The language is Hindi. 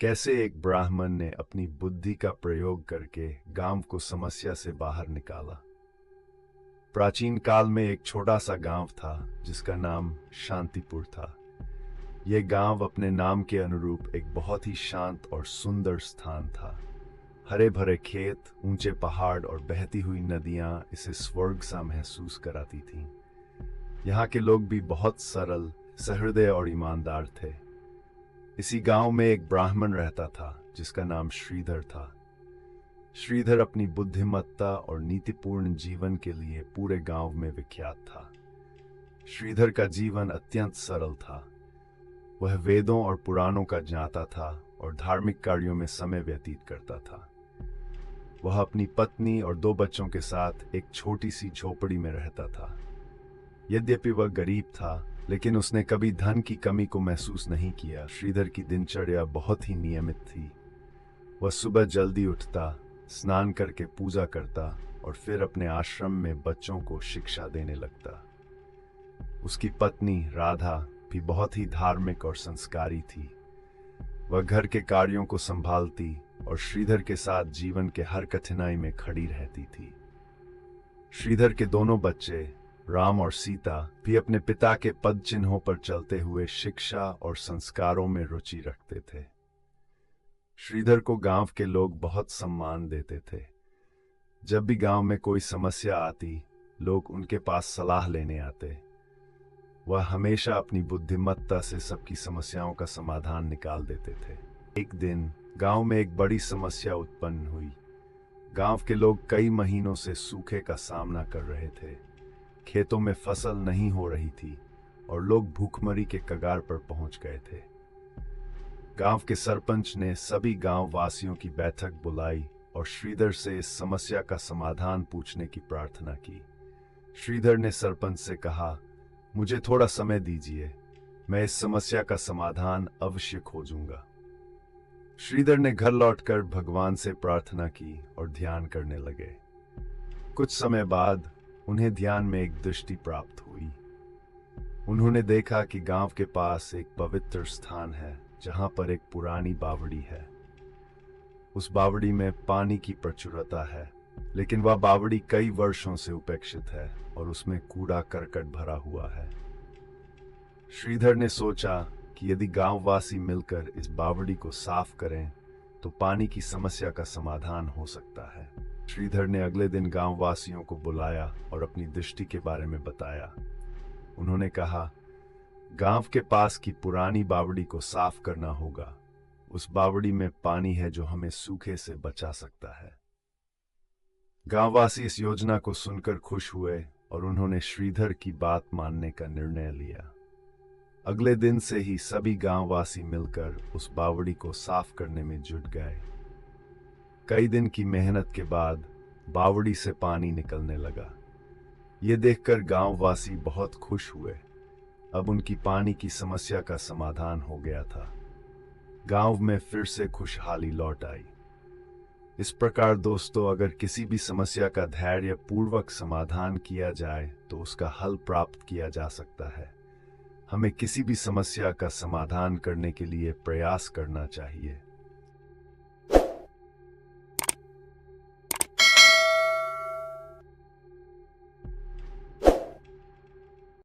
कैसे एक ब्राह्मण ने अपनी बुद्धि का प्रयोग करके गांव को समस्या से बाहर निकाला। प्राचीन काल में एक छोटा सा गांव था जिसका नाम शांतिपुर था। यह गांव अपने नाम के अनुरूप एक बहुत ही शांत और सुंदर स्थान था। हरे भरे खेत, ऊंचे पहाड़ और बहती हुई नदियां इसे स्वर्ग सा महसूस कराती थीं। यहाँ के लोग भी बहुत सरल, सहृदय और ईमानदार थे। इसी गांव में एक ब्राह्मण रहता था जिसका नाम श्रीधर था। श्रीधर अपनी बुद्धिमत्ता और नीतिपूर्ण जीवन के लिए पूरे गांव में विख्यात था। श्रीधर का जीवन अत्यंत सरल था। वह वेदों और पुराणों का ज्ञाता था और धार्मिक कार्यों में समय व्यतीत करता था। वह अपनी पत्नी और 2 बच्चों के साथ एक छोटी सी झोपड़ी में रहता था। यद्यपि वह गरीब था, लेकिन उसने कभी धन की कमी को महसूस नहीं किया। श्रीधर की दिनचर्या बहुत ही नियमित थी। वह सुबह जल्दी उठता, स्नान करके पूजा करता और फिर अपने आश्रम में बच्चों को शिक्षा देने लगता। उसकी पत्नी राधा भी बहुत ही धार्मिक और संस्कारी थी। वह घर के कार्यों को संभालती और श्रीधर के साथ जीवन के हर कठिनाई में खड़ी रहती थी। श्रीधर के दोनों बच्चे राम और सीता भी अपने पिता के पद चिन्हों पर चलते हुए शिक्षा और संस्कारों में रुचि रखते थे। श्रीधर को गांव के लोग बहुत सम्मान देते थे। जब भी गांव में कोई समस्या आती, लोग उनके पास सलाह लेने आते। वह हमेशा अपनी बुद्धिमत्ता से सबकी समस्याओं का समाधान निकाल देते थे। एक दिन गांव में एक बड़ी समस्या उत्पन्न हुई। गांव के लोग कई महीनों से सूखे का सामना कर रहे थे। खेतों में फसल नहीं हो रही थी और लोग भूखमरी के कगार पर पहुंच गए थे। गांव के सरपंच ने सभी गांव वासियों की बैठक बुलाई और श्रीधर से इस समस्या का समाधान पूछने की प्रार्थना की। श्रीधर ने सरपंच से कहा, मुझे थोड़ा समय दीजिए, मैं इस समस्या का समाधान अवश्य खोजूंगा। श्रीधर ने घर लौटकर भगवान से प्रार्थना की और ध्यान करने लगे। कुछ समय बाद उन्हें ध्यान में एक दृष्टि प्राप्त हुई। उन्होंने देखा कि गांव के पास एक पवित्र स्थान है जहां पर एक पुरानी बावड़ी है। उस बावड़ी में पानी की प्रचुरता है, लेकिन वह बावड़ी कई वर्षों से उपेक्षित है और उसमें कूड़ा करकट भरा हुआ है। श्रीधर ने सोचा कि यदि गांववासी मिलकर इस बावड़ी को साफ करें तो पानी की समस्या का समाधान हो सकता है। श्रीधर ने अगले दिन गांववासियों को बुलाया और अपनी दृष्टि के बारे में बताया। उन्होंने कहा, गांव के पास की पुरानी बावड़ी को साफ करना होगा। उस बावड़ी में पानी है जो हमें सूखे से बचा सकता है। गांववासी इस योजना को सुनकर खुश हुए और उन्होंने श्रीधर की बात मानने का निर्णय लिया। अगले दिन से ही सभी गांववासी मिलकर उस बावड़ी को साफ करने में जुट गए। कई दिन की मेहनत के बाद बावड़ी से पानी निकलने लगा। ये देखकर गांववासी बहुत खुश हुए। अब उनकी पानी की समस्या का समाधान हो गया था। गांव में फिर से खुशहाली लौट आई। इस प्रकार दोस्तों, अगर किसी भी समस्या का धैर्य पूर्वक समाधान किया जाए तो उसका हल प्राप्त किया जा सकता है। हमें किसी भी समस्या का समाधान करने के लिए प्रयास करना चाहिए।